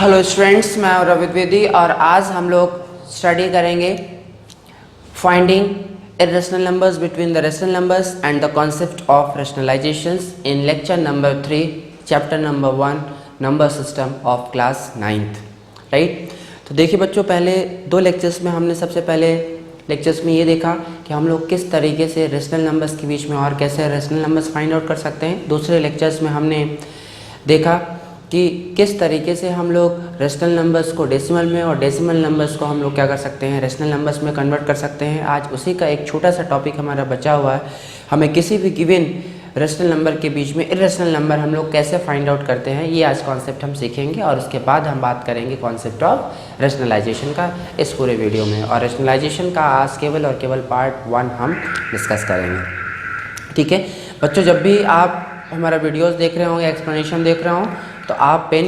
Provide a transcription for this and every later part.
Hello students, मैं रवि द्विवेदी और आज हम लोग स्टडी करेंगे finding irrational numbers between the rational numbers and the concept of rationalizations in lecture number 3 chapter number 1 number system of class 9th right. तो देखिए बच्चों, पहले दो लेक्चर्स में हमने सबसे पहले लेक्चर्स में ये देखा कि हम लोग किस तरीके से रेशनल नंबर्स के बीच में और कैसे रेशनल नंबर्स फाइंड आउट कर सकते हैं। दूसरे लेक्चर्स में हमने देखा कि किस तरीके से हम लोग रेशनल नंबर्स को डेसिमल में और डेसिमल नंबर्स को हम लोग क्या कर सकते हैं, रेशनल नंबर्स में कन्वर्ट कर सकते हैं। आज उसी का एक छोटा सा टॉपिक हमारा बचा हुआ है। हमें किसी भी गिवन रेशनल नंबर के बीच में इरेशनल नंबर हम लोग कैसे फाइंड आउट करते हैं, ये आज कॉन्सेप्ट हम सीखेंगे और उसके बाद हम बात करेंगे कॉन्सेप्ट ऑफ रेशनलाइजेशन का इस पूरे वीडियो में। और रेशनलाइजेशन का आज केवल और केवल पार्ट 1 हम डिस्कस करेंगे। ठीक है बच्चों, जब भी आप हमारा वीडियोस देख रहे होंगे, एक्सप्लेनेशन देख रहे हों, तो आप पेन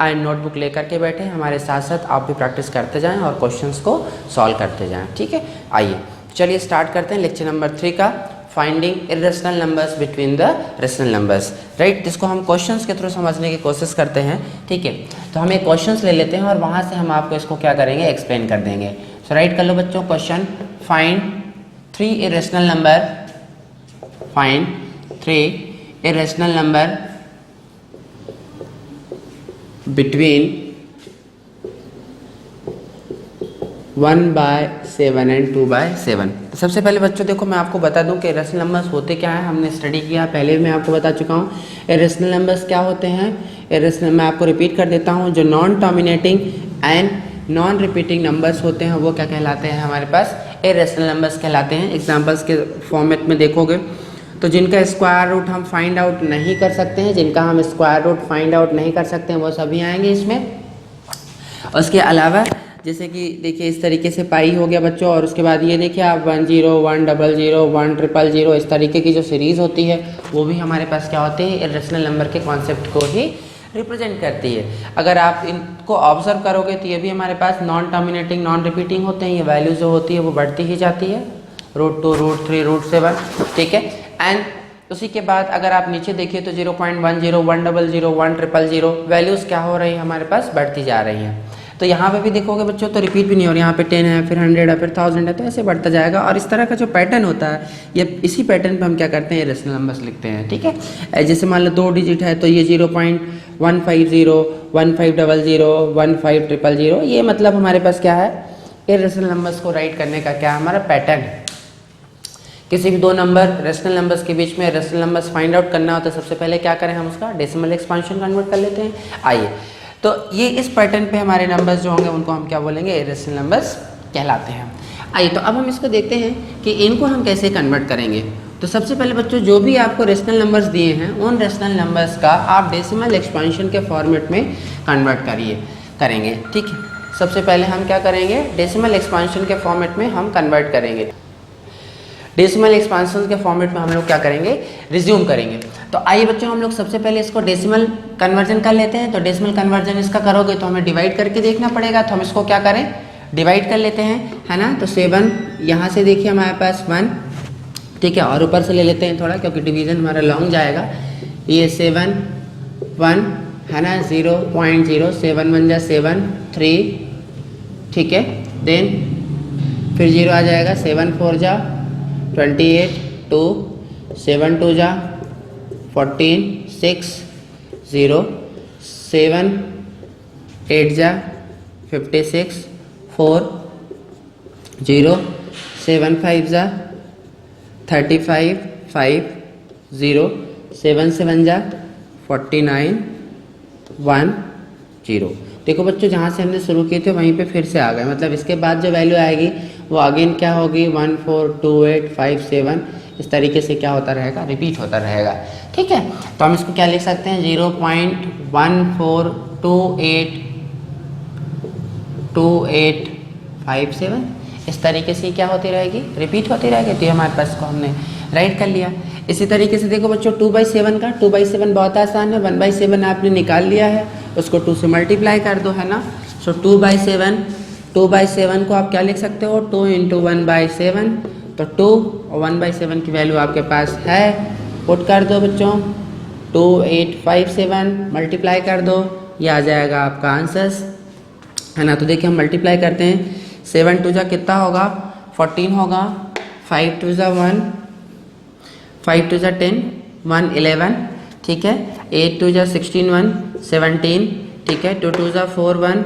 एंड नोटबुक लेकर के बैठे हमारे साथ साथ आप भी प्रैक्टिस करते जाएं और क्वेश्चंस को सॉल्व करते जाएं। ठीक है, आइए चलिए स्टार्ट करते हैं लेक्चर नंबर 3 का, finding irrational numbers between the rational numbers. Right, जिसको हम क्वेश्चंस के थ्रू समझने की कोशिश करते हैं। ठीक है, तो हम एक क्वेश्चंस ले लेते हैं और वहाँ से हम आपको इसको क्या करेंगे, एक्सप्लेन कर देंगे। सो राइट कर लो बच्चों, question find 3 irrational number, find 3 irrational number between 1/7 and 2/7। तो सबसे पहले बच्चों देखो, मैं आपको बता दूं कि इरेशनल नंबर्स होते क्या है। हमने स्टडी किया पहले, मैं आपको बता चुका हूं इरेशनल नंबर्स क्या होते हैं। इरेशनल, मैं आपको रिपीट कर देता हूं, जो non terminating and non repeating numbers होते हैं वो क्या कहलाते हैं, हमारे पास इरेशनल नंबर्स कहलाते हैं। एग्जाम्पल्स के फॉर्मेट में देखोगे तो जिनका स्क्वायर रूट हम फाइंड आउट नहीं कर सकते हैं, जिनका हम स्क्वायर रूट फाइंड आउट नहीं कर सकते हैं, वो सभी आएंगे इसमें। उसके अलावा जैसे कि देखिए इस तरीके से पाई हो गया बच्चों, और उसके बाद ये देखिए आप 10 1 00 1 000 इस तरीके की जो सीरीज़ होती है वो भी हमारे पास क्या होती है, इरेशनल नंबर के कॉन्सेप्ट को ही रिप्रेजेंट करती है। अगर आप इनको ऑब्जर्व करोगे तो ये भी हमारे पास नॉन टर्मिनेटिंग नॉन रिपीटिंग होते हैं। ये वैल्यू जो होती है वो बढ़ती ही जाती है, √2 √3 √7। ठीक है, एंड उसी के बाद अगर आप नीचे देखिए तो 0.10 1 00 1 000 वैल्यूज़ क्या हो रही है, हमारे पास बढ़ती जा रही हैं। तो यहाँ पे भी देखोगे बच्चों तो रिपीट भी नहीं हो रही, यहाँ पे 10 है, फिर 100 है, फिर 1000 है, तो ऐसे बढ़ता जाएगा। और इस तरह का जो पैटर्न होता है, ये इसी पैटर्न पे हम क्या करते हैं, इरेशनल नंबर्स लिखते हैं। ठीक है, जैसे मान लो 2 डिजिट है तो ये 0.150 1500 15000, ये मतलब हमारे पास क्या है, इरेशनल नंबर्स को राइट करने का क्या हमारा पैटर्न है। किसी भी दो नंबर रेशनल नंबर्स के बीच में रेशनल नंबर्स फाइंड आउट करना हो तो सबसे पहले क्या करें, हम उसका डेसिमल एक्सपांशन कन्वर्ट कर लेते हैं। आइए, तो ये इस पैटर्न पे हमारे नंबर्स जो होंगे उनको हम क्या बोलेंगे, इरेशनल नंबर्स कहलाते हैं। आइए, तो अब हम इसको देखते हैं कि इनको हम कैसे कन्वर्ट करेंगे। तो सबसे पहले बच्चों, जो भी आपको रेशनल नंबर्स दिए हैं उन रेशनल नंबर्स का आप डेसिमल एक्सपांशन के फॉर्मेट में कन्वर्ट करेंगे। ठीक है, सबसे पहले हम क्या करेंगे, डेसिमल एक्सपांशन के फॉर्मेट में हम कन्वर्ट करेंगे। डेसिमल एक्सपांशन के फॉर्मेट में हम लोग क्या करेंगे, रिज्यूम करेंगे। तो आइए बच्चों, हम लोग सबसे पहले इसको डेसिमल कन्वर्जन कर लेते हैं। तो डेसिमल कन्वर्जन इसका करोगे तो हमें डिवाइड करके देखना पड़ेगा, तो हम इसको क्या करें, डिवाइड कर लेते हैं, है ना। तो 7 यहाँ से देखिए हमारे पास 1, ठीक है, और ऊपर से ले लेते हैं थोड़ा क्योंकि डिवीज़न हमारा लॉन्ग जाएगा। ये 7 1 है ना, 0.0 7 1 7 3, ठीक है। देन फिर 0 आ जाएगा, 7 4 28 2 7 2 14 6 0 7 8 56 4 0 7 5 35 5 0 7 7 49 1 0। देखो बच्चों, जहाँ से हमने शुरू किए थे वहीं पे फिर से आ गए, मतलब इसके बाद जो वैल्यू आएगी वो अगेन क्या होगी, 1 4 2 8 5 7, इस तरीके से क्या होता रहेगा, रिपीट होता रहेगा। ठीक है, तो हम इसको क्या लिख सकते हैं, 0.142857 इस तरीके से क्या होती रहेगी, रिपीट होती रहेगी। तो हमारे पास को हमने राइट कर लिया। इसी तरीके से देखो बच्चों 2/7 का, 2/7 बहुत आसान है, 1/7 आपने निकाल लिया है, उसको 2 से मल्टीप्लाई कर दो, है ना। सो 2/7 को आप क्या लिख सकते हो, 2 × 1/7, तो 2 और 1/7 की वैल्यू आपके पास है, पुट कर दो बच्चों, 2857 मल्टीप्लाई कर दो ये आ जाएगा आपका आंसर्स, है ना। तो देखिए हम मल्टीप्लाई करते हैं, 7 2 जा कितना होगा 14 होगा, 5 2 जा 1, 5 2 जा 10, 1 11, ठीक है। 8 2 जा 16, 1 17, ठीक है। 2 2 जा 4, 1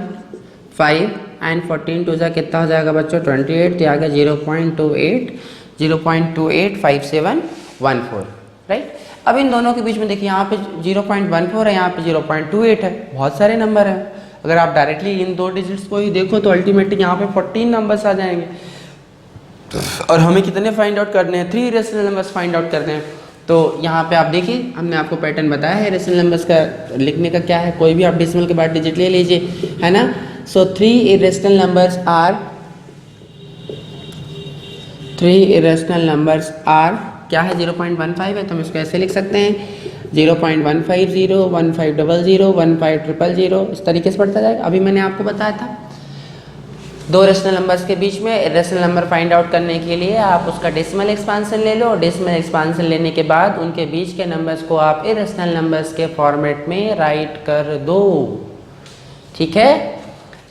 5 एंड 14 2 जा कितना हो जाएगा बच्चों 28, तो आ गया 0.2714, राइट। अब इन दोनों के बीच में देखिए यहाँ पे 0.14 है, यहाँ पे 0.28 है, बहुत सारे नंबर हैं। अगर आप डायरेक्टली इन दो डिजिट्स को ही देखो तो अल्टीमेटली यहाँ पे 14 नंबर्स आ जाएंगे, और हमें कितने फाइंड आउट करने हैं 3 इरेशनल नंबर्स फाइंड आउट करने हैं। तो यहाँ पे आप देखिए हमने आपको पैटर्न बताया है इरेशनल नंबर्स का लिखने का क्या है, कोई भी आप डेसिमल के बाद डिजिट ले लीजिए, है ना। सो 3 इरेशनल नंबर्स आर क्या है 0.15 है, तो हम इसको ऐसे लिख सकते हैं 0.150 1500 1500 इस तरीके से बढ़ता जाएगा। अभी मैंने आपको बताया था दो रेशनल नंबर्स के बीच में रेशनल नंबर फाइंड आउट करने के लिए आप उसका डेसिमल एक्सपांशन ले लो, डेसिमल एक्सपांशन लेने के बाद उनके बीच के नंबर्स को आप इरेशनल नंबर्स के फॉर्मेट में राइट कर दो, ठीक है।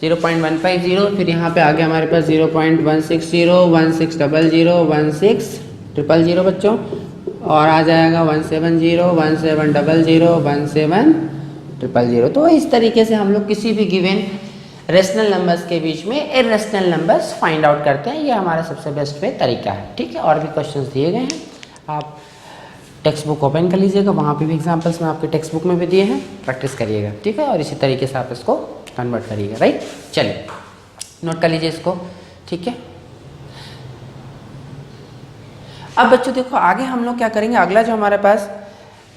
0.150, फिर यहाँ पे आ गया हमारे पास 0.160 1600 1600 बच्चों, और आ जाएगा 170 1700 1700। तो इस तरीके से हम लोग किसी भी गिवन रेशनल नंबर्स के बीच में इरेशनल नंबर्स फाइंड आउट करते हैं, ये हमारा सबसे बेस्ट वे तरीका है, ठीक है। और भी क्वेश्चंस दिए गए हैं, आप टेक्स्ट बुक ओपन कर लीजिएगा, वहाँ पे भी एग्जांपल्स में आपके टेक्स्ट बुक में भी दिए हैं, प्रैक्टिस करिएगा, ठीक है। और इसी तरीके से आप इसको कन्वर्ट करिएगा, राइट। चलिए नोट कर लीजिए इसको, ठीक है। अब बच्चों देखो आगे हम लोग क्या करेंगे, अगला जो हमारे पास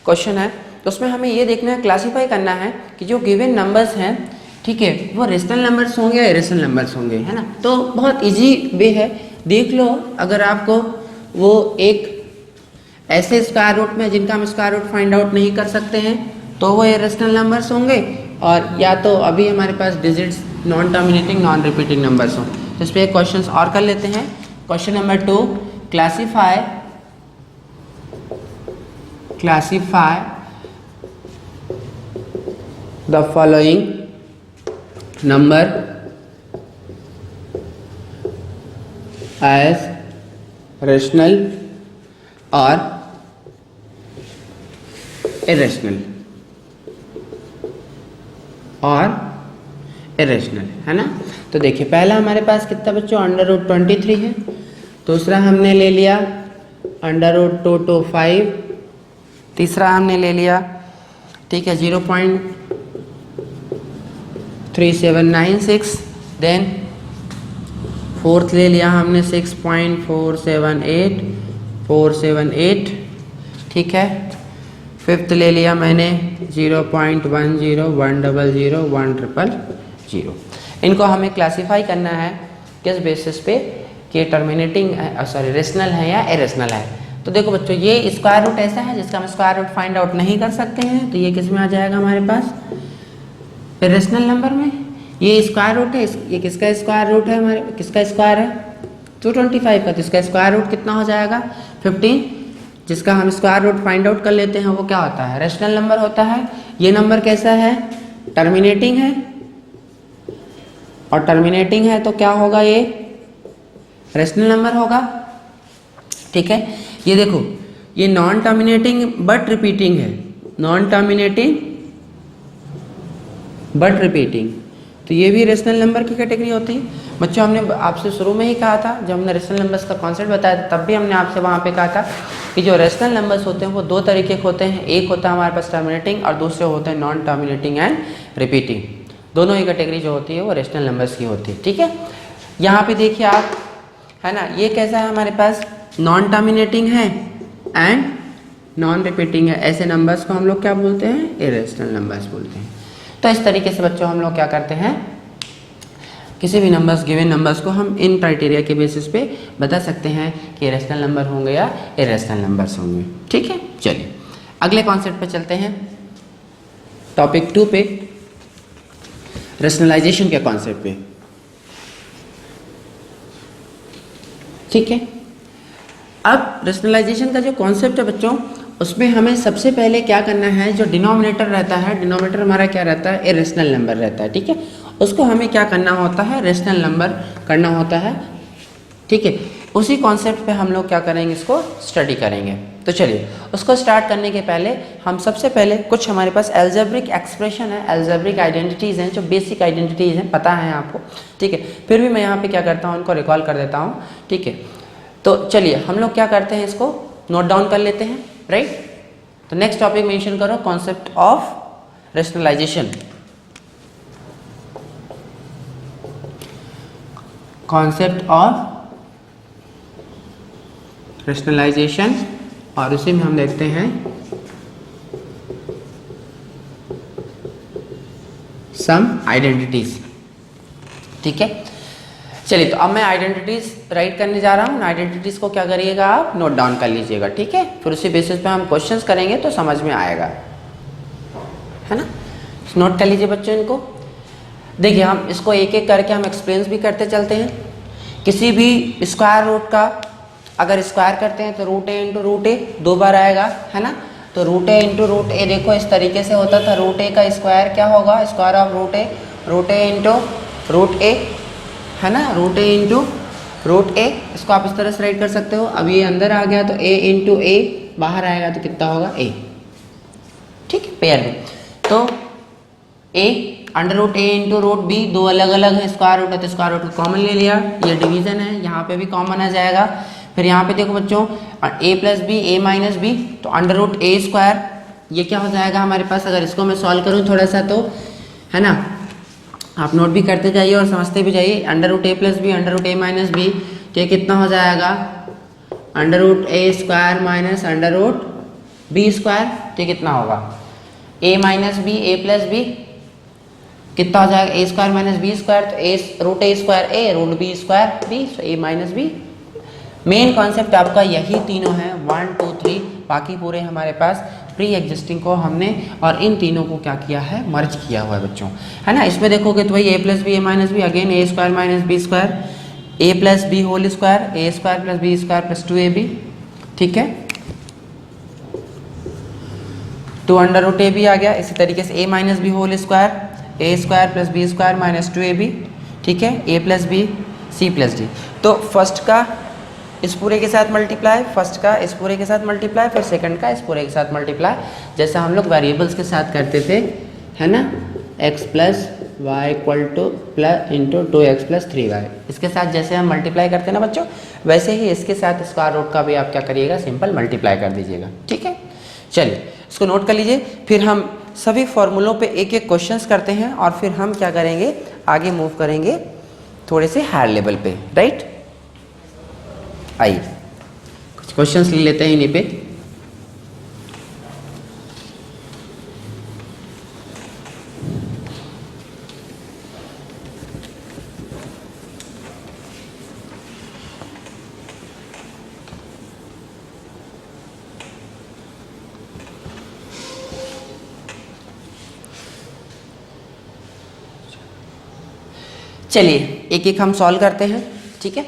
क्वेश्चन है तो उसमें हमें ये देखना है, क्लासीफाई करना है कि जो गिवन नंबर्स हैं, ठीक है, वो रेशनल नंबर्स होंगे या इरेशनल नंबर्स होंगे, है ना। तो बहुत इजी वे है, देख लो अगर आपको वो एक ऐसे स्क्वायर रूट में जिनका हम स्क्वायर रूट फाइंड आउट नहीं कर सकते हैं तो वो इरेशनल नंबर्स होंगे, और या तो अभी हमारे पास digits non terminating non repeating numbers हों। तो इस पर एक क्वेश्चन और कर लेते हैं। Question number 2, classify the following number as rational or irrational है ना। तो देखिए पहला हमारे पास कितना बच्चों √23 है, दूसरा हमने ले लिया √225, तीसरा हमने ले लिया, ठीक है, 0.3796, देन फोर्थ ले लिया हमने 6.478478, ठीक है। फिफ्थ ले लिया मैंने 0.10100100। इनको हमें क्लासीफाई करना है किस बेसिस पे कि टर्मिनेटिंग रेशनल है या इरेशनल है। तो देखो बच्चों ये स्क्वायर रूट ऐसा है जिसका हम स्क्वायर रूट फाइंड आउट नहीं कर सकते हैं, तो ये किस में आ जाएगा हमारे पास इरेशनल नंबर में। ये स्क्वायर रूट है, ये किसका स्क्वायर रूट है, हमारे किसका स्क्वायर है 225 का, तो इसका स्क्वायर रूट कितना हो जाएगा 15, जिसका हम स्क्वायर रूट फाइंड आउट कर लेते हैं वो क्या होता है रेशनल नंबर होता है। ये नंबर कैसा है टर्मिनेटिंग है, और टर्मिनेटिंग है तो क्या होगा ये रेशनल नंबर होगा, ठीक है। ये देखो ये नॉन टर्मिनेटिंग बट रिपीटिंग है, नॉन टर्मिनेटिंग बट रिपीटिंग, तो ये भी रेशनल नंबर की कैटेगरी होती है। बच्चों हमने आपसे शुरू में ही कहा था, जब हमने रेशनल नंबर्स का कॉन्सेप्ट बताया था तब भी हमने आपसे वहाँ पे कहा था कि जो रेशनल नंबर्स होते हैं वो दो तरीके के होते हैं, एक होता है हमारे पास टर्मिनेटिंग और दूसरे होते हैं नॉन टर्मिनेटिंग एंड रिपीटिंग। दोनों ही कैटेगरी जो होती है वो रेशनल नंबर्स की होती है, ठीक है। यहाँ पे देखिए आप, है ना, ये कैसा है हमारे पास नॉन टर्मिनेटिंग है एंड नॉन रिपीटिंग है, ऐसे नंबर्स को हम लोग क्या बोलते हैं इरेशनल नंबर्स बोलते हैं। तो इस तरीके से बच्चों हम लोग क्या करते हैं किसी भी नंबर्स गिवन नंबर्स को हम इन क्राइटेरिया के बेसिस पे बता सकते हैं कि रेशनल नंबर होंगे या इरेशनल नंबर्स होंगे, ठीक है। चलिए अगले कॉन्सेप्ट पे चलते हैं, टॉपिक 2 पे, रेशनलाइजेशन के कॉन्सेप्ट पे, ठीक है। अब रेशनलाइजेशन का जो कॉन्सेप्ट है बच्चों उसमें हमें सबसे पहले क्या करना है, जो डिनोमिनेटर रहता है, डिनोमिनेटर हमारा क्या रहता है, इरेशनल नंबर रहता है, ठीक है। उसको हमें क्या करना होता है, रेशनल नंबर करना होता है, ठीक है। उसी कॉन्सेप्ट पे हम लोग क्या करेंगे, इसको स्टडी करेंगे। तो चलिए उसको स्टार्ट करने के पहले हम सबसे पहले कुछ हमारे पास एल्जेब्रिक एक्सप्रेशन है, एल्जेब्रिक आइडेंटिटीज़ हैं, जो बेसिक आइडेंटिटीज़ हैं, पता है आपको, ठीक है। फिर भी मैं यहाँ पे क्या करता हूँ, उनको रिकॉल कर देता हूँ, ठीक है। तो चलिए हम लोग क्या करते हैं, इसको नोट डाउन कर लेते हैं, राइट। तो नेक्स्ट टॉपिक मेंशन करो, concept of rationalisation. Concept of rationalisation, और उसी में हम देखते हैं सम आइडेंटिटीज, ठीक है। चलिए तो अब मैं आइडेंटिटीज राइट करने जा रहा हूँ। आइडेंटिटीज को क्या करिएगा, आप नोट डाउन कर लीजिएगा, ठीक है। फिर उसी बेसिस पे हम क्वेश्चंस करेंगे तो समझ में आएगा, है ना। नोट कर लीजिए बच्चों इनको। देखिए हम इसको एक एक करके हम एक्सप्लेन भी करते चलते हैं। किसी भी स्क्वायर रूट का अगर स्क्वायर करते हैं तो रूट ए इंटू रूट ए 2 बार आएगा, है ना। तो रूट ए इंटू रूट ए देखो इस तरीके से होता था। रूट ए का स्क्वायर क्या होगा, square of root A into root A, है ना। Root A into root A, इसको आप इस तरह से राइट कर सकते हो। अब ये अंदर आ गया तो ए इंटू ए, बाहर आएगा तो कितना होगा, ए, ठीक है, पेयर में। तो A under root A into root B, 2 अलग अलग है स्क्वायर रूट है, तो स्क्वायर रूट को कॉमन ले लिया, ये डिवीजन है, यहाँ पे भी कॉमन आ जाएगा। फिर यहाँ पे देखो बच्चों a plus B, A minus B, तो अंडर रूट ए स्क्वायर, ये क्या हो जाएगा हमारे पास। अगर इसको मैं सॉल्व करूँ थोड़ा सा तो, है ना, आप नोट भी करते जाइए और समझते भी जाइए। Under root A plus B, under root A minus B, तो ये कितना हो जाएगा, under root A square minus under root B square, तो ये कितना होगा, a minus B, A plus B, कितना हो जाएगा, A square minus B square, तो A root A square A, root B square B, तो A minus B. Main concept आपका यही तीनों है, 1 2 3, बाकी पूरे हमारे पास प्री एग्जिस्टिंग को हमने और इन तीनों को क्या किया है, मर्ज किया हुआ है बच्चों, है ना। इसमें देखोगे तो वही A plus B, A minus B, again A square minus B square, A plus B whole square, A square plus B square plus 2ab, ठीक है। 2 अंडर रूट ए भी आ गया। इसी तरीके से A minus B whole square, A square plus B square minus 2ab, ठीक है, A plus B C plus D. तो फर्स्ट का इस पूरे के साथ मल्टीप्लाई, फर्स्ट का इस पूरे के साथ मल्टीप्लाई, फिर सेकंड का इस पूरे के साथ मल्टीप्लाई, जैसे हम लोग वेरिएबल्स के साथ करते थे, है ना। x plus Y equal to plus into 2x plus 3y, इसके साथ जैसे हम मल्टीप्लाई करते हैं ना बच्चों, वैसे ही इसके साथ स्क्वायर रूट का भी आप क्या करिएगा, सिंपल मल्टीप्लाई कर दीजिएगा, ठीक है। चलिए इसको नोट कर लीजिए। फिर हम सभी फॉर्मूलों पे एक एक क्वेश्चंस करते हैं और फिर हम क्या करेंगे, आगे मूव करेंगे थोड़े से हायर लेवल पे, राइट। आइए कुछ क्वेश्चंस ले लेते हैं इन्हीं पे। चलिए एक एक हम सॉल्व करते हैं, ठीक है।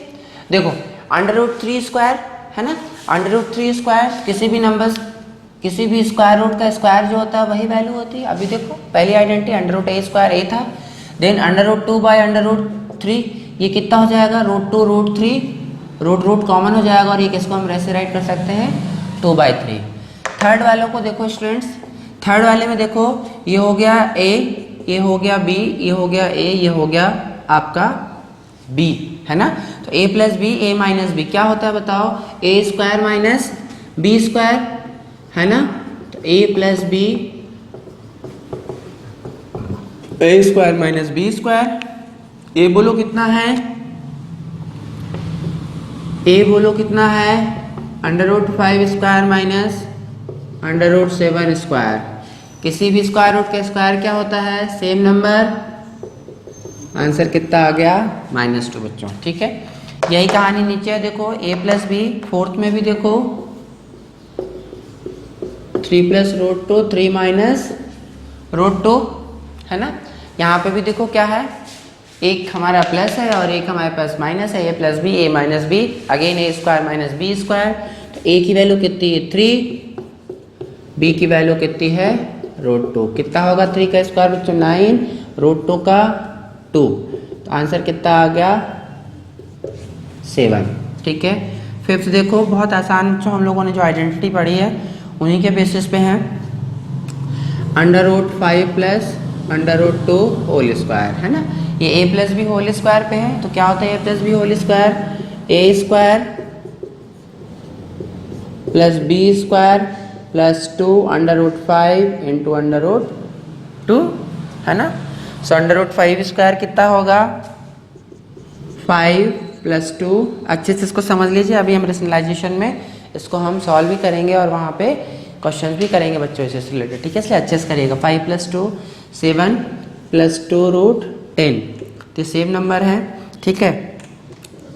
देखो अंडर रूट 3 स्क्वायर, है ना, अंडर रूट 3 स्क्वायर, किसी भी नंबर, किसी भी स्क्वायर रूट का स्क्वायर जो होता है वही वैल्यू होती है। अभी देखो पहली identity under root A square A था, then under root 2 by under root 3, ये कितना हो जाएगा, रूट 2 रूट 3, रूट कॉमन हो जाएगा और ये किसको हम ऐसे राइट कर सकते हैं, 2/3। थर्ड वालों को देखो स्टूडेंट्स, थर्ड वाले में देखो ये हो गया ए, ये हो गया बी, ये हो गया ए, ये हो गया आपका b, है ना। तो a plus B, A minus B क्या होता है बताओ, A square minus B square, है ना। तो a plus B, A square minus B square, ए बोलो कितना है, ए बोलो कितना है, under root 5 square minus under root 7 square. किसी भी स्क्वायर रूट का स्क्वायर क्या होता है, सेम नंबर, आंसर कितना आ गया, -2 बच्चों, ठीक है। यही कहानी नीचे है, देखो a प्लस बी, फोर्थ में भी देखो 3 प्लस रूट 2, 3 माइनस रूट 2, है ना। यहाँ पे भी देखो क्या है, एक हमारा प्लस है और एक हमारे पास माइनस है, a plus B, A minus B, again A square minus B square. तो a की वैल्यू कितनी है, 3, b की वैल्यू कितनी है √2, कितना होगा 3 का स्क्वायर बच्चों 9 √2 का 2, तो आंसर कितना आ गया 7। ठीक है। फिफ्थ देखो बहुत आसान जो हम लोगों ने जो आइडेंटिटी पढ़ी है उन्हीं के बेसिस पे है, √5 प्लस √2 होल स्क्वायर है ना, ये a plus B whole square पे है, तो क्या होता है a plus B whole square, a square plus b square plus 2 √5 into √2 है ना। सो √5 स्क्वायर कितना होगा 5 प्लस 2, अच्छे से इसको समझ लीजिए, अभी हम रेशनलाइजेशन में इसको हम सॉल्व भी करेंगे और वहाँ पे क्वेश्चन भी करेंगे बच्चों इससे रिलेटेड, ठीक है, इसलिए अच्छे से करिएगा। 5 प्लस 2 7 प्लस 2 √10, तो ये सेम नंबर है, ठीक है,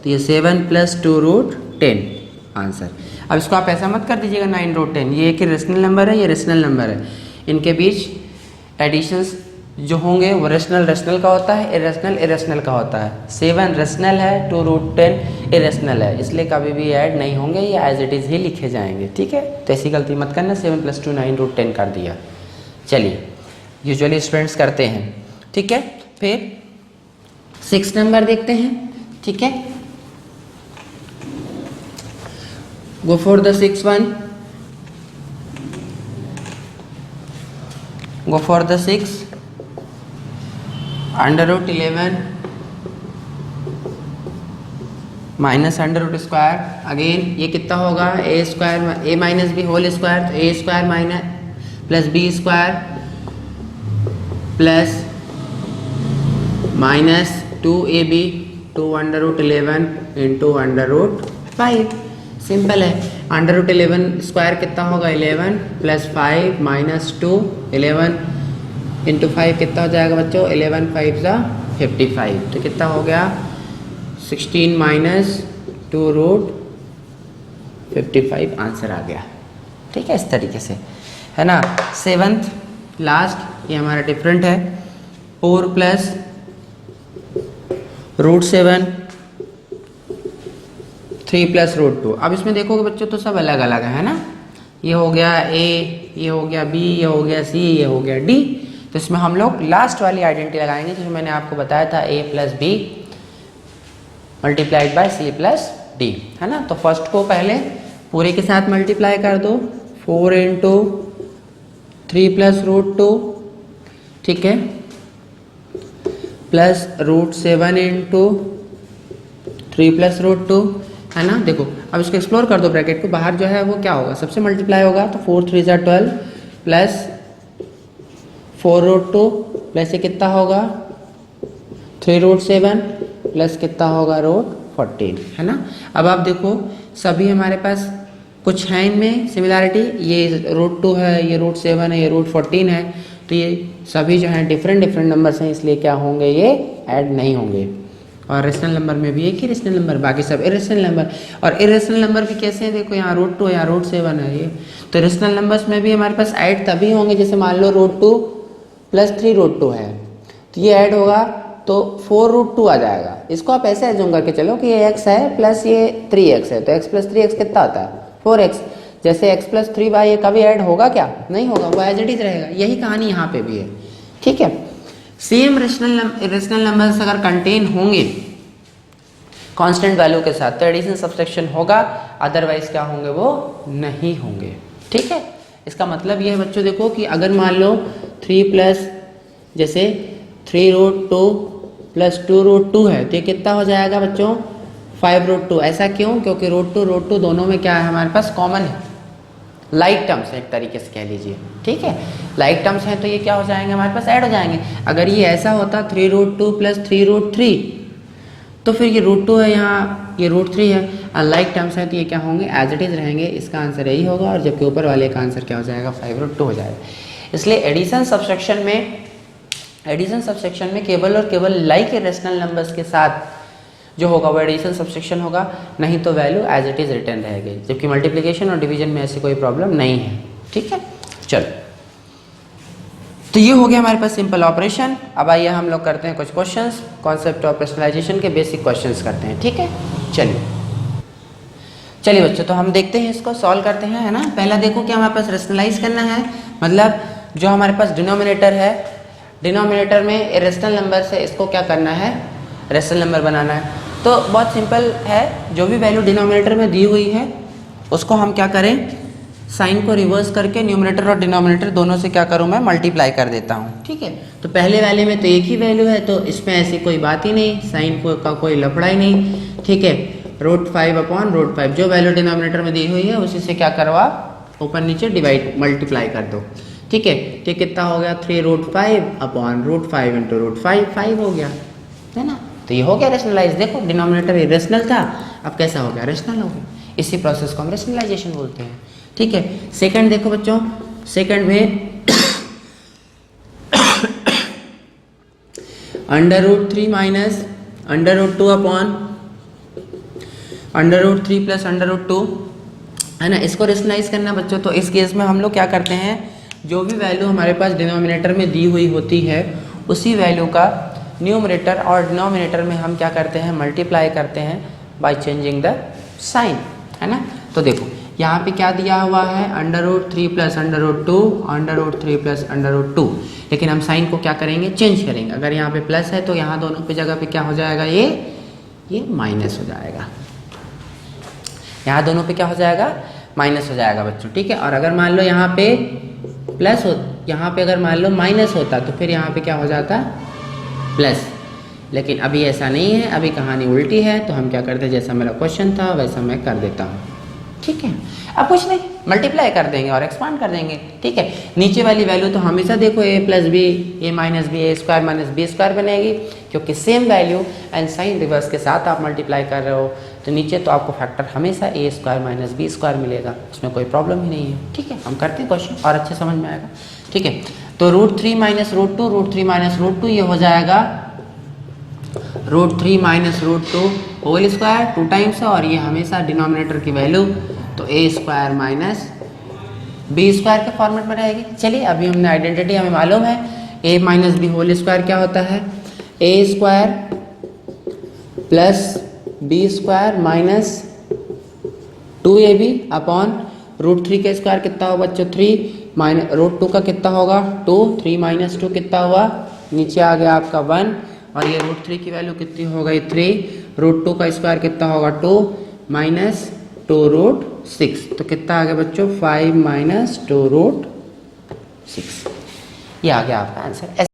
तो ये 7 प्लस 2 √10 आंसर। अब इसको आप ऐसा मत कर दीजिएगा 9 √10, ये एक रेशनल नंबर है, ये रेशनल नंबर है, इनके बीच एडिशंस जो होंगे वो रेशनल का होता है, इरेशनल का होता है। 7 रेशनल है, 2 √10 इरेशनल है, इसलिए कभी भी ऐड नहीं होंगे, ये एज इट इज़ ही लिखे जाएंगे, ठीक है। तो ऐसी गलती मत करना, 7 प्लस 2 9 √10 कर दिया। चलिए यूजुअली स्टूडेंट्स करते हैं, ठीक है। फिर 6 नंबर देखते हैं, ठीक है, go for the 6th one, go for the 6 √11 minus √ square, again ये कितना होगा a square a minus B whole square, तो a square minus plus B square plus minus 2ab 2 √11 into √5, simple है। √11 स्क्वायर कितना होगा 11 प्लस 5 माइनस 2 11 इंटू 5 कितना हो जाएगा बच्चों 11 5 सा 55, तो कितना हो गया 16 माइनस 2 √55 आंसर आ गया, ठीक है, इस तरीके से है ना। 7th लास्ट ये हमारा डिफरेंट है, 4 प्लस √7 3 प्लस √2। अब इसमें देखोगे बच्चों तो सब अलग अलग है ना, ये हो गया a, ये हो गया b, ये हो गया c, ये हो गया d, तो इसमें हम लोग लास्ट वाली आइडेंटिटी लगाएंगे जिसमें मैंने आपको बताया था a plus B multiplied by c plus d, है ना। तो फर्स्ट को पहले पूरे के साथ मल्टीप्लाई कर दो, 4 इंटू 3 प्लस √2, ठीक है, प्लस √7 इंटू 3 प्लस √2, है ना। देखो अब इसको एक्सप्लोर कर दो, ब्रैकेट को बाहर जो है वो क्या होगा सबसे मल्टीप्लाई होगा, तो 4 3 = 12 प्लस 4 √2 प्लस ये कितना होगा 3 √7 प्लस कितना होगा √14, है ना। अब आप देखो सभी हमारे पास कुछ है इनमें सिमिलैरिटी, ये √2 है, ये √7 है, ये √14 है, तो ये सभी जो हैं डिफरेंट नंबर्स हैं, इसलिए क्या होंगे ये ऐड नहीं होंगे। और रेशनल नंबर में भी एक ही रेशनल नंबर, बाकी सब इरेशनल नंबर। और इरेशनल नंबर भी कैसे हैं, देखो यहाँ √2 यहाँ √7 है, ये तो रेशनल नंबर्स में भी हमारे पास ऐड तभी होंगे, जैसे मान लो √2 प्लस 3 √2 है, तो ये ऐड होगा तो 4 √2 आ जाएगा। इसको आप ऐसे एज्यूम करके चलो कि ये x है प्लस ये 3x है, तो x प्लस 3x कितना आता है 4x, जैसे x प्लस 3y ये कभी ऐड होगा क्या, नहीं होगा, वो एज इट इज रहेगा। यही कहानी यहाँ पे भी है, ठीक है। सेम रेशनल नंबर्स अगर कंटेन होंगे कांस्टेंट वैल्यू के साथ तो एडिशन सब्सट्रैक्शन होगा, अदरवाइज क्या होंगे वो नहीं होंगे, ठीक है। इसका मतलब ये है बच्चों देखो कि अगर मान लो 3 प्लस जैसे 3 √2 प्लस 2 √2 है, तो ये कितना हो जाएगा बच्चों 5 √2। ऐसा क्यों, क्योंकि √2 दोनों में क्या है हमारे पास कॉमन है, लाइक टर्म्स है एक तरीके से कह लीजिए, ठीक है, लाइक टर्म्स हैं, तो ये क्या हो जाएंगे हमारे पास ऐड हो जाएंगे। अगर ये ऐसा होता 3 √2 प्लस 3 √3, तो फिर ये √2 है यहाँ, ये √3 है, अनलाइक टर्म्स है, तो ये क्या होंगे एज इट इज रहेंगे, इसका आंसर यही होगा। और जबकि ऊपर वाले का आंसर क्या हो जाएगा 5 √2 हो जाएगा। इसलिए एडिशन सब्सट्रैक्शन में केवल और केवल लाइक इरेशनल नंबर्स के साथ जो होगा वो एडिशन सब्सट्रैक्शन होगा, नहीं तो value as it is return रहेगी। जबकि मल्टीप्लिकेशन और डिवीजन में ऐसी कोई प्रॉब्लम नहीं है, ठीक है। चलो तो ये हो गया हमारे पास सिंपल ऑपरेशन। अब आइए हम लोग करते हैं कुछ क्वेश्चंस, कॉन्सेप्ट ऑफ पर्सनलाइजेशन के बेसिक क्वेश्चंस करते हैं, ठीक है। चलिए चलिए बच्चों, तो हम देखते हैं, इसको सॉल्व करते हैं, है ना। पहला देखो क्या हमारे पास रेशनलाइज करना है, मतलब जो हमारे पास डिनोमिनेटर है, डिनोमिनेटर में इरेशनल नंबर से इसको क्या करना है, रेशनल नंबर बनाना है। तो बहुत सिंपल है, जो भी वैल्यू डिनोमिनेटर में दी हुई है उसको हम क्या करें, साइन को रिवर्स करके न्यूमरेटर और डिनोमिनेटर दोनों से क्या करूँ मैं, मल्टीप्लाई कर देता हूँ, ठीक है। तो पहले वाले में तो एक ही वैल्यू है, तो इसमें ऐसी कोई बात ही नहीं, साइन को का कोई लफड़ा ही नहीं, ठीक है। √5/√5 जो वैल्यू डिनोमिनेटर में दी हुई है उसी से क्या करो आप, ऊपर नीचे डिवाइड मल्टीप्लाई कर दो, ठीक है। तो कितना हो गया, 3√5/√5 इंटू √5, 5 हो गया, है ना। तो ये हो गया रेशनलाइज। देखो डिनोमिनेटर इरेशनल था, अब कैसा हो गया, रेशनल हो गया। इसी प्रोसेस को हम रेशनलाइजेशन बोलते हैं, ठीक है। सेकंड देखो बच्चों, सेकंड में √3 माइनस √2 अपॉन √3 प्लस √2, है ना। इसको रेशनलाइज करना बच्चों। तो इस केस में हम लोग क्या करते हैं, जो भी वैल्यू हमारे पास डिनोमिनेटर में दी हुई होती है उसी वैल्यू का न्यूमरेटर और डिनोमिनेटर में हम क्या करते हैं, मल्टीप्लाई करते हैं बाय चेंजिंग द साइन, है ना। तो देखो यहाँ पे क्या दिया हुआ है, √3 प्लस √2, √3 प्लस √2, लेकिन हम साइन को क्या करेंगे, चेंज करेंगे। अगर यहाँ पे प्लस है तो यहाँ दोनों पे जगह पे क्या हो जाएगा, ये माइनस हो जाएगा, यहाँ दोनों पे क्या हो जाएगा, माइनस हो जाएगा बच्चों, ठीक है। और अगर मान लो यहाँ पे प्लस हो, यहाँ पे अगर मान लो माइनस होता तो फिर यहाँ पे क्या हो जाता, प्लस। लेकिन अभी ऐसा नहीं है, अभी कहानी उल्टी है। तो हम क्या करते हैं, जैसा मेरा क्वेश्चन था वैसा मैं कर देता हूँ, ठीक है। अब कुछ नहीं, मल्टीप्लाई कर देंगे और एक्सपांड कर देंगे, ठीक है। नीचे वाली वैल्यू तो हमेशा देखो a plus B, a minus B, a square minus B square बनेगी, क्योंकि same value and sign reverse के साथ आप मल्टीप्लाई कर रहे हो। तो नीचे तो आपको फैक्टर हमेशा a square minus B square मिलेगा, उसमें कोई प्रॉब्लम ही नहीं है, ठीक है। हम करते हैं क्वेश्चन और अच्छे समझ में आएगा, ठीक है। तो √3 माइनस √2, √3 माइनस √2, ये हो जाएगा √3 माइनस √2 होल स्क्वायर 2 टाइम्स, और ये हमेशा डिनोमिनेटर की वैल्यू तो a square minus B square के फॉर्मेट में रहेगी। चलिए अभी हमने आइडेंटिटी हमें मालूम है, a minus B whole square क्या होता है, a square plus B square minus 2ab upon √3 का स्क्वायर कितना होगा बच्चों, 3 माइनस √2 का कितना होगा, 2, 3 माइनस 2 कितना हुआ, नीचे आ गया आपका 1, और ये √3 की वैल्यू कितनी हो गई, 3, √2 का स्क्वायर कितना होगा, 2 माइनस 2√6, तो कितना आ गया बच्चों, 5 माइनस 2√6, ये आ गया आपका आंसर।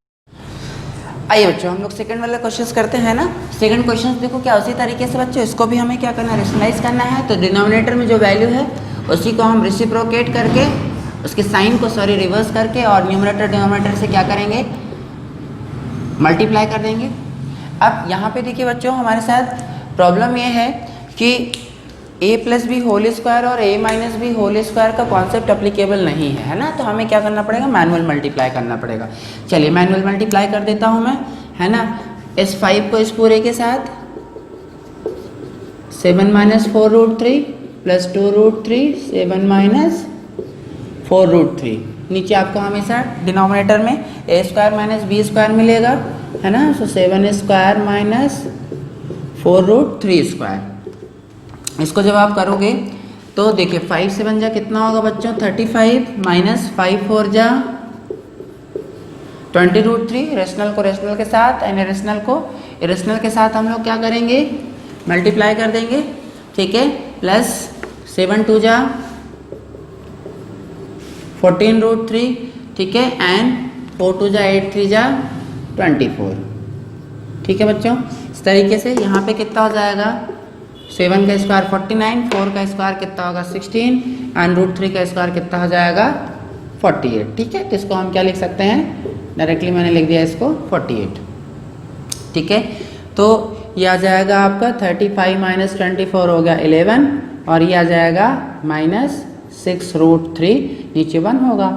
आइए बच्चों हम लोग सेकंड वाला क्वेश्चन करते हैं ना। सेकंड क्वेश्चन देखो क्या, उसी तरीके से बच्चों इसको भी हमें क्या करना है, रेशनलाइज करना है। तो डिनोमिनेटर में जो वैल्यू है उसी को हम रेसिप्रोकेट करके, उसके साइन को रिवर्स करके, और न्यूमरेटर डिनोमिनेटर से क्या करेंगे, मल्टीप्लाई कर देंगे। अब यहाँ पे देखिए बच्चों, हमारे साथ प्रॉब्लम ये है कि a plus B whole square और a minus B whole square का कॉन्सेप्ट अप्लीकेबल नहीं है ना। तो हमें क्या करना पड़ेगा, मैनुअल मल्टीप्लाई करना पड़ेगा। चलिए मैनुअल मल्टीप्लाई कर देता हूँ मैं, है ना। इस 5 को इस पूरे के साथ 7 माइनस 4√3 प्लस 2√3, 7 माइनस 4√3, नीचे आपको हमेशा डिनोमिनेटर में a square minus B square मिलेगा, है ना। So 7 square minus 4√3 square. इसको जब आप करोगे तो देखिए 5 से बन जा कितना होगा बच्चों, 35 माइनस 5 4 जा 20√3। रेशनल को रेशनल के साथ एंड इरेशनल को इरेशनल के साथ हम लोग क्या करेंगे, मल्टीप्लाई कर देंगे, ठीक है। प्लस 7 2 जा 14√3, ठीक है, एंड 4 2 जा 8 3 जा 24, ठीक है बच्चों। इस तरीके से यहाँ पे कितना हो जाएगा, 7 का स्क्वायर 49, 4 का स्क्वायर कितना होगा 16, एंड √3 का स्क्वायर कितना हो जाएगा 48, ठीक है। तो इसको हम क्या लिख सकते हैं, डायरेक्टली मैंने लिख दिया इसको 48, ठीक है। तो ये आ जाएगा आपका 35 माइनस 24 हो गया 11, और ये आ जाएगा माइनस 6√3, नीचे 1 होगा।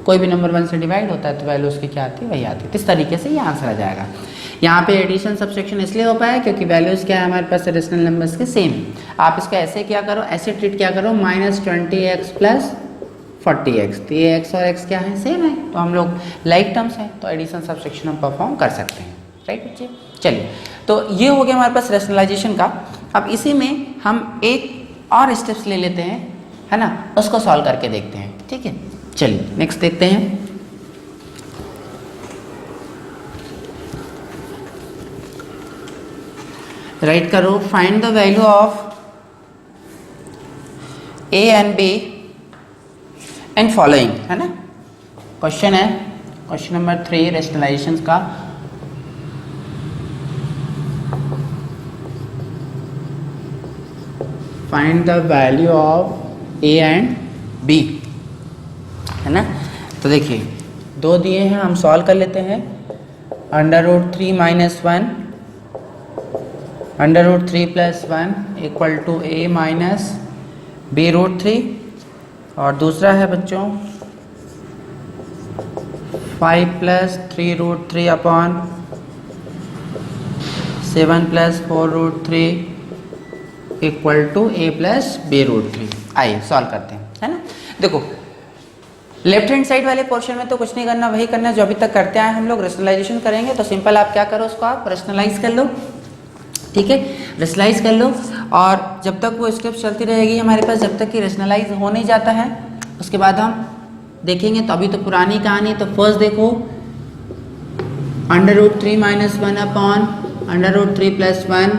कोई भी नंबर 1 से डिवाइड होता है तो वैल्यू उसकी क्या आती है, वही आती है। इस तरीके से ये आंसर आ जाएगा। यहाँ पे एडिशन सब्सट्रैक्शन इसलिए हो पाया क्योंकि वैल्यूज़ क्या है हमारे पास रेशनल नंबर्स के सेम। आप इसको ऐसे क्या करो, ऐसे ट्रीट क्या करो, -20x प्लस 40x, तो ये x और x क्या है, सेम है, तो हम लोग लाइक टर्म्स हैं, तो एडिशन सब्सट्रैक्शन हम परफॉर्म कर सकते हैं, राइट बच्चे। चलिए तो ये हो गया हमारे पास रेशनलाइजेशन का। अब इसी में हम एक और स्टेप्स ले लेते हैं, है ना, उसको सॉल्व करके देखते हैं। ठीक है, चलिए नेक्स्ट देखते हैं। राइट करो, find the value of A and B and following, है ना, क्वेश्चन है क्वेश्चन नंबर 3 रेशनलाइजेशन का। Find the value of A and B, है ना। तो देखिए दो दिए हैं, हम सॉल्व कर लेते हैं। √3 - 1 √3 + 1 = a माइनस b√3, और दूसरा है बच्चों 5 + 3√3 अपॉन 7 + 4√3 = a + b√3। आइए सॉल्व करते हैं, है ना। देखो लेफ्ट हैंड साइड वाले पोर्शन में तो कुछ नहीं करना, वही करना जो अभी तक करते आए हम लोग। रेशनलाइजेशन करेंगे तो सिंपल आप क्या करो, उसको आप रेशनलाइज कर लो। ठीक है, रेशनलाइज कर लो, और जब तक वो स्टेप चलती रहेगी हमारे पास, जब तक कि रेशनलाइज हो नहीं जाता है, उसके बाद हम देखेंगे। तो अभी तो पुरानी कहानी। तो फर्स्ट देखो √3 - 1 अपॉन √3 + 1,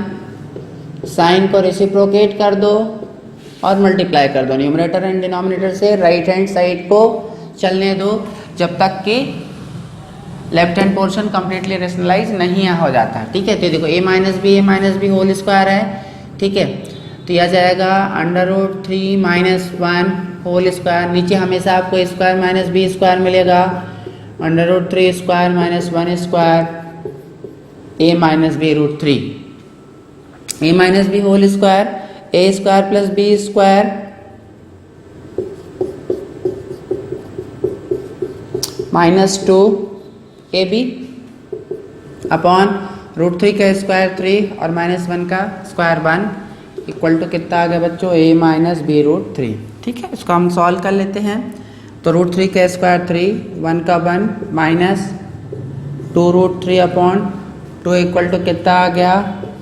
साइन को रेसिप्रोकेट कर दो और मल्टीप्लाई कर दो न्यूमरेटर एंड डिनोमिनेटर से। राइट हैंड साइड को चलने दो जब तक कि left hand portion completely rationalise नहीं हो जाता। ठीक है, तो देखो a - b होल स्क्वायर है। ठीक है, तो यह जाएगा √3 - 1 होल स्क्वायर, नीचे हमेशा आपको स्क्वायर माइनस बी स्क्वायर मिलेगा। √3 square - 1 square a - b√3, a - b होल square, a square + b square -2 ab upon √3 का स्क्वायर 3 और -1 का स्क्वायर 1 = कितना आ गया बच्चों, a - b√3। ठीक है, इसको हम सॉल्व कर लेते हैं। तो √3 का स्क्वायर 3, 1 का 1 माइनस 2√3 अपॉन 2 = कितना आ गया,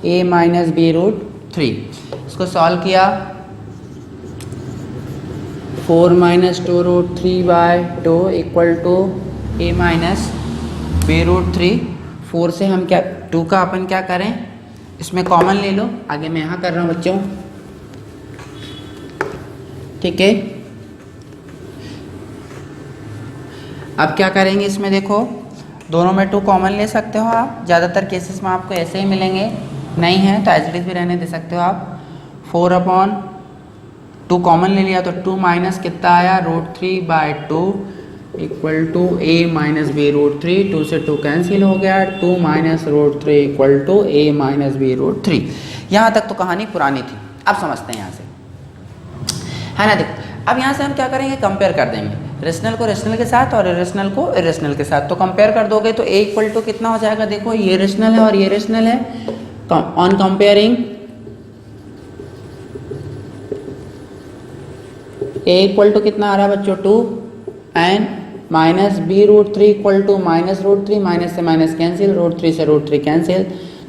a - b√3। इसको सॉल्व किया, 4 - 2√3/2 = a - b√3। 4 से हम क्या 2 का अपन क्या करें, इसमें कॉमन ले लो। आगे मैं यहाँ कर रहा हूँ बच्चों। ठीक है, अब क्या करेंगे, इसमें देखो दोनों में 2 कॉमन ले सकते हो आप। ज़्यादातर केसेस में आपको ऐसे ही मिलेंगे, नहीं है तो एज इट इज भी रहने दे सकते हो आप। 4/2 कॉमन ले लिया तो 2 माइनस कितना आया, √3/2 = a - b√3। 2 से 2 कैंसिल हो गया, 2 - √3 = a - b√3। यहाँ तक तो कहानी पुरानी थी, अब समझते हैं यहाँ से, है ना। देखो अब यहाँ से हम क्या करेंगे, कंपेयर कर देंगे रेशनल को रेशनल के साथ और इरेशनल को इरेशनल के साथ। तो कंपेयर कर दोगे तो a = कितना हो जाएगा, देखो ये रेशनल है और ये रेशनल है। ऑन कंपेयरिंग a = कितना आ रहा है बच्चों, 2 एंड - b√3 = -√3, माइनस से माइनस कैंसिल, √3 से √3 कैंसिल,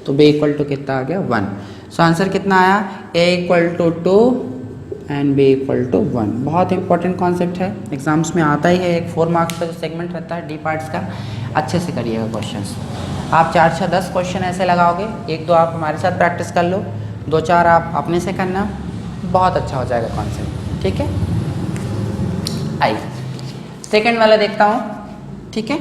तो b = कितना आ गया, 1। सो आंसर कितना आया, a = 2 एंड b = 1। बहुत इंपॉर्टेंट कॉन्सेप्ट है, एग्जाम्स में आता ही है। एक 4 मार्क्स का जो सेगमेंट रहता है डी पार्ट्स का, अच्छे से करिएगा क्वेश्चंस। आप 4 6 10 क्वेश्चन ऐसे लगाओगे, 1 2 आप हमारे साथ प्रैक्टिस कर लो, 2 4 आप अपने से करना, बहुत अच्छा हो जाएगा कॉन्सेप्ट। ठीक है, आइए सेकंड वाला देखता हूँ। ठीक है,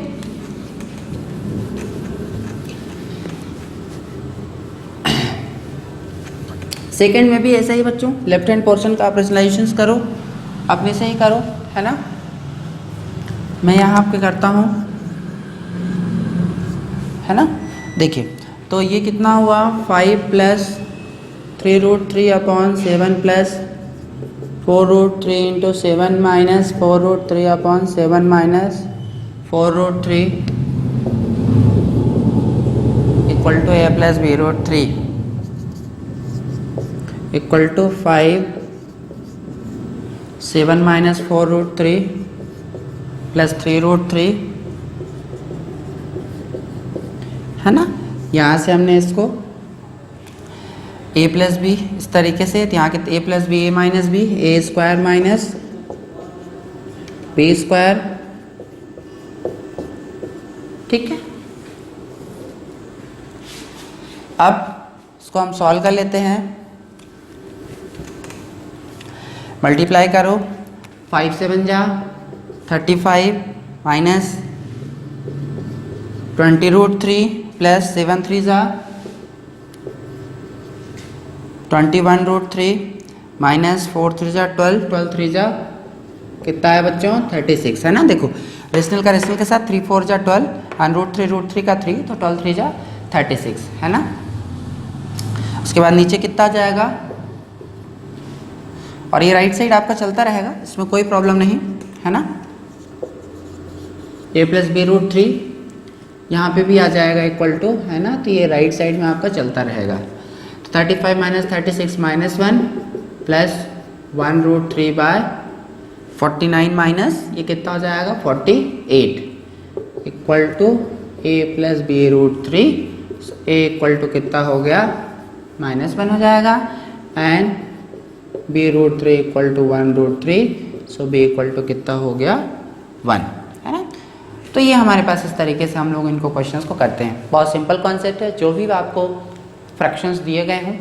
सेकंड में भी ऐसा ही बच्चों, लेफ्ट हैंड पोर्शन का आप रेशनलाइजेशन करो, अपने से ही करो, है ना। मैं यहाँ आपके करता हूँ, है ना। देखिए तो ये कितना हुआ, 5 + 3√3 अपॉन 7 + 4√3 × 7 - 4√3 अपॉन 7 - 4√3 = a + b√3 = 5 7 - 4√3 + 3√3, है ना। यहाँ से हमने इसको ए प्लस बी इस तरीके से, तो यहाँ के ए plus B A minus B, A square minus B square, ठीक है। अब इसको हम सॉल्व कर लेते हैं, मल्टीप्लाई करो, 5 7 जा 35 माइनस 20√3 प्लस 7 3 जा 21√3 माइनस 4 3 जा 12, 12 3 जा कितना है बच्चों 36, है ना। देखो रेशनल का रेशनल के साथ 3 4 जा 12 और √3 का 3, तो 12 3 जा 36, है ना। उसके बाद नीचे कितना आ जाएगा, और ये राइट साइड आपका चलता रहेगा, इसमें कोई प्रॉब्लम नहीं, है ना। a प्लस बी √3 यहाँ पे भी आ जाएगा इक्वल टू, है ना, तो ये राइट साइड में आपका चलता रहेगा। तो 35 minus 36 minus 1 plus 1√3 by 49 minus ये कितना हो जाएगा 48 equal to a plus B √3, a equal to कितना हो गया -1 हो जाएगा, and b√3 equal to 1√3, so b equal to कितना हो गया 1, है ना। तो ये हमारे पास इस तरीके से हम लोग इनको क्वेश्चंस को करते हैं। बहुत सिंपल कॉन्सेप्ट है, जो भी आपको फ्रैक्शंस दिए गए हों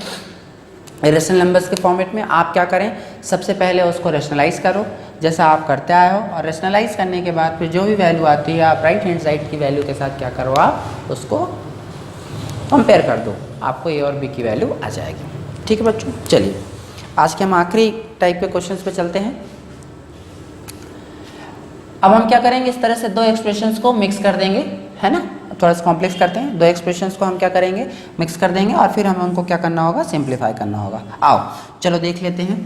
रेशनल नंबर्स के फॉर्मेट में, आप क्या करें, सबसे पहले उसको रेशनलाइज करो जैसा आप करते आए हो, और रेशनलाइज करने के बाद फिर जो भी वैल्यू आती है आप राइट हैंड साइड की वैल्यू के साथ क्या करो, आप उसको कंपेयर कर दो, आपको ए और बी की वैल्यू आ जाएगी। ठीक है बच्चों, चलिए आज के हम आखिरी टाइप के क्वेश्चंस पे चलते हैं। अब हम क्या करेंगे, इस तरह से दो एक्सप्रेशंस को मिक्स कर देंगे, है ना। थोड़ा सा कॉम्प्लेक्स करते हैं, दो एक्सप्रेशंस को हम क्या करेंगे, मिक्स कर देंगे, और फिर हम उनको क्या करना होगा, सिंप्लीफाई करना होगा। आओ चलो देख लेते हैं।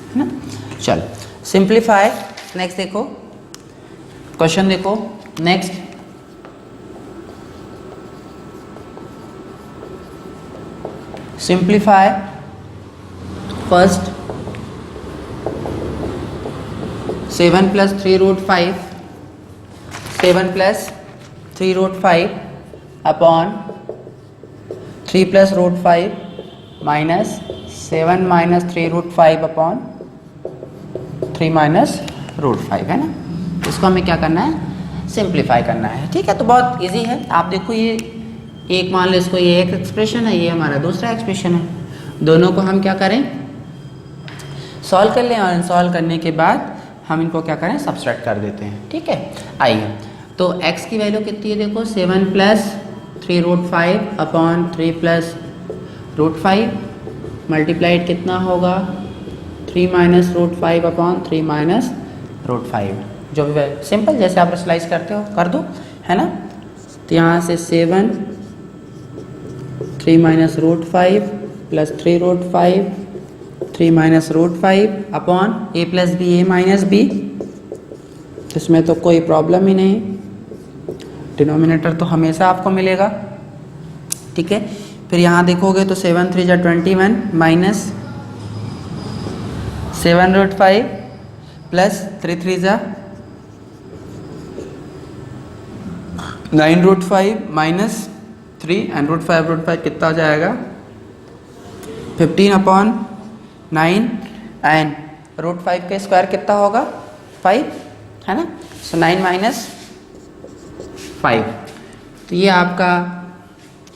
है ना, चलो सिंप्लीफाई। नेक्स्ट देखो क्वेश्चन, देखो next, simplify first 7 plus 3√5, 7 plus 3√5 upon 3 plus √5 minus 7 minus 3√5 upon 3 minus √5, है ना। इसको हमें क्या करना है, सिंप्लीफाई करना है। ठीक है, तो बहुत इजी है। आप देखो ये एक मान लो, इसको ये एक एक्सप्रेशन है, ये हमारा दूसरा एक्सप्रेशन है, दोनों को हम क्या करें, सॉल्व कर लें, और सॉल्व करने के बाद हम इनको क्या करें, सब्सट्रैक्ट कर देते हैं। ठीक है, आइए तो x की वैल्यू कितनी है, देखो 7 प्लस 3√5 अपॉन 3 प्लस √5 मल्टीप्लाइड कितना होगा 3 माइनस √5 अपॉन 3 माइनस √5, जो भी सिंपल जैसे आप रेशनलाइज करते हो कर दो, है ना। तो यहाँ से 7 3 minus √5 plus 3√5 3 minus √5 upon a plus B A minus B, इसमें तो कोई प्रॉब्लम ही नहीं, डिनोमिनेटर तो हमेशा आपको मिलेगा। ठीक है, फिर यहाँ देखोगे तो 7 3 जा 21 माइनस 7√5 प्लस 3 3 जा 9√5 माइनस 3 एंड √5 कितना हो जाएगा 15 अपॉन 9 एंड √5 का स्क्वायर कितना होगा 5, है ना। सो 9 माइनस 5, तो ये आपका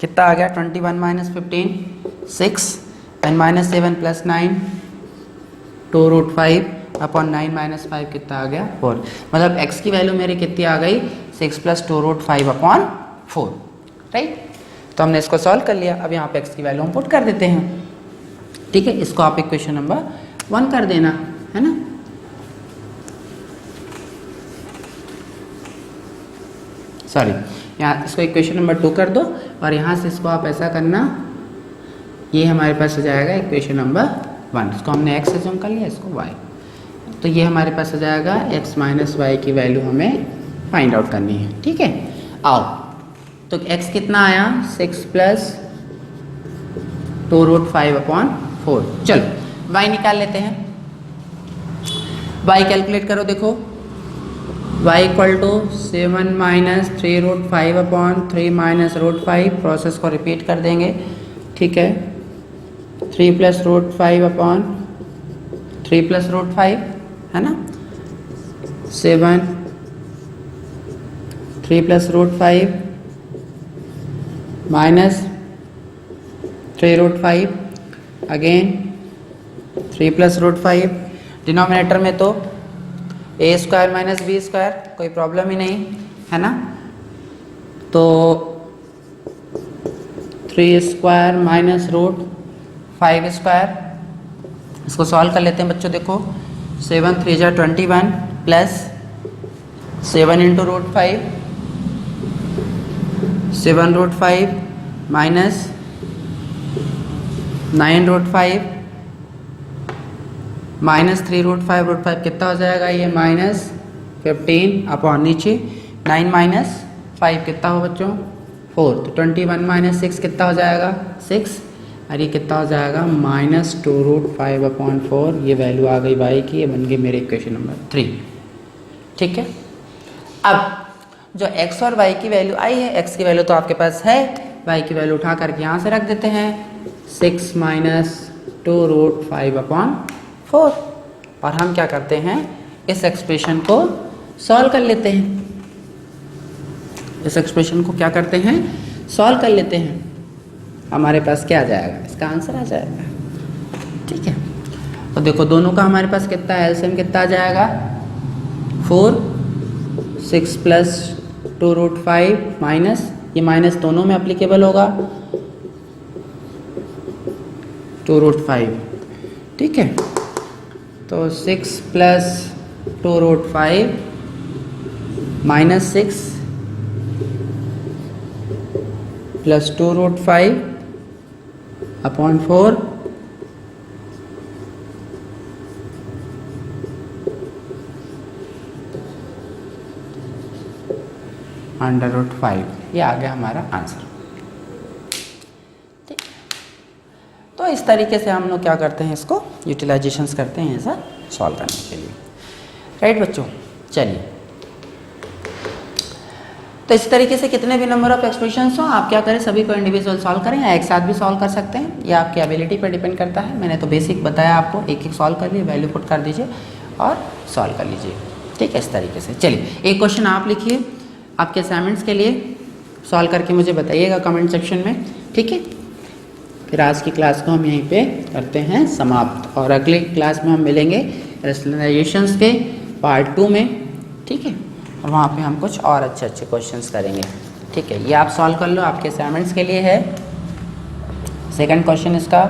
कितना आ गया 21 minus 15 6 and minus 7 plus 9 2√5 upon 9 minus 5 कितना आ गया 4, मतलब x की वैल्यू मेरी कितनी आ गई 6 प्लस 2√5 अपॉन 4, राइट। तो हमने इसको सॉल्व कर लिया। अब यहाँ पे x की वैल्यू हम पुट कर देते हैं। ठीक है, इसको आप इक्वेशन नंबर 1 कर देना, है ना। सॉरी, यहाँ इसको इक्वेशन नंबर 2 कर दो, और यहाँ से इसको आप ऐसा करना, ये हमारे पास हो जाएगा इक्वेशन नंबर 1, इसको हमने x एज्यूम कर लिया, इसको y, तो ये हमारे पास हो जाएगा x माइनस वाई की वैल्यू हमें फाइंड आउट करनी है। ठीक है, आओ तो x कितना आया 6 प्लस 2√5 अपॉन 4, चलो y निकाल लेते हैं। y कैलकुलेट करो, देखो y equal to 7 minus 3√5 upon 3 minus √5। Process को रिपीट कर देंगे, ठीक है। 3 प्लस √5 अपॉन 3 प्लस √5 है ना, 7 3 plus √5 minus 3√5 again 3 plus √5। Denominator में तो ए स्क्वायर माइनस बी स्क्वायर, कोई प्रॉब्लम ही नहीं है ना। तो 3 स्क्वायर माइनस √5 स्क्वायर, इसको सॉल्व कर लेते हैं बच्चों। देखो 7 3 जा 21 प्लस 7 इंटू √5, 7 √5 माइनस 9 √5 माइनस 3 √5 कितना हो जाएगा, ये माइनस 15 अपॉन नीचे 9 माइनस 5 कितना हो बच्चों 4। तो 21 माइनस 6 कितना हो जाएगा 6, और ये कितना हो जाएगा माइनस 2 √5 अपॉन 4। ये वैल्यू आ गई y की, ये बन गई मेरे इक्वेशन नंबर 3, ठीक है। अब जो x और y की वैल्यू आई है, x की वैल्यू तो आपके पास है, y की वैल्यू उठा करके यहाँ से रख देते हैं 6 माइनस 2 √5 अपॉन 4। और हम क्या करते हैं, इस एक्सप्रेशन को सॉल्व कर लेते हैं। इस एक्सप्रेशन को क्या करते हैं, सॉल्व कर लेते हैं। हमारे पास क्या आ जाएगा, इसका आंसर आ जाएगा, ठीक है। तो देखो दोनों का हमारे पास कितना है, एलसीएम कितना आ जाएगा 4, 6 प्लस 2 √5 माइनस, ये माइनस दोनों में एप्लीकेबल होगा 2 √5, ठीक है। तो 6 plus 2 √5 minus 6 plus 2 √5 upon 4 under √5, ये आ गया हमारा आंसर। ठीक, तो इस तरीके से हम लोग क्या करते हैं, इसको यूटिलाइजेशंस करते हैं ऐसा सॉल्व करने के लिए, राइट बच्चों। चलिए, तो इस तरीके से कितने भी नंबर ऑफ एक्सप्रेशंस हो, आप क्या करें, सभी को इंडिविजुअल सॉल्व करें या एक साथ भी सॉल्व कर सकते हैं, यह आपकी एबिलिटी पर डिपेंड करता है। मैंने तो बेसिक बताया आपको, एक एक सॉल्व कर लिए, वैल्यू पुट कर दीजिए और सॉल्व कर लीजिए, ठीक है, इस तरीके से। चलिए, एक क्वेश्चन आप लिखिए आपके असाइनमेंट्स के लिए, सॉल्व करके मुझे बताइएगा कमेंट सेक्शन में, ठीक है। फिर आज की क्लास को हम यहीं पे करते हैं समाप्त, और अगले क्लास में हम मिलेंगे रैशनलाइजेशंस के पार्ट 2 में, ठीक है। और वहाँ पे हम कुछ और अच्छे अच्छे क्वेश्चंस करेंगे, ठीक है। ये आप सॉल्व कर लो, आपके असाइनमेंट्स के लिए है। सेकंड क्वेश्चन इसका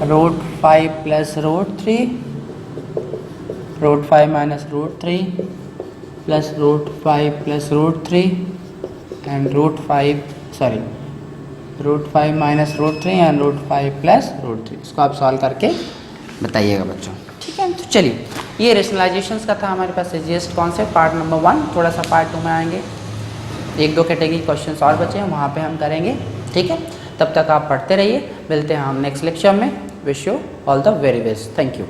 √5 plus √3, √5 minus √3 plus √5 plus √3 and √5 minus √3 and √5 plus √3। इसको आप सॉल्व करके बताइएगा बच्चों, ठीक है। तो चलिए, ये रेशनलाइजेशंस का था हमारे पास एजीएस्ट कॉन्सेप्ट पार्ट नंबर 1। थोड़ा सा पार्ट 2 में आएंगे, 1-2 कैटेगरी क्वेश्चंस और बचे हैं, वहाँ पे हम करेंगे, ठीक है। तब तक आप पढ़ते रहिए, मिलते हैं हम नेक्स्ट लेक्चर में। Wish you all the very best, thank you.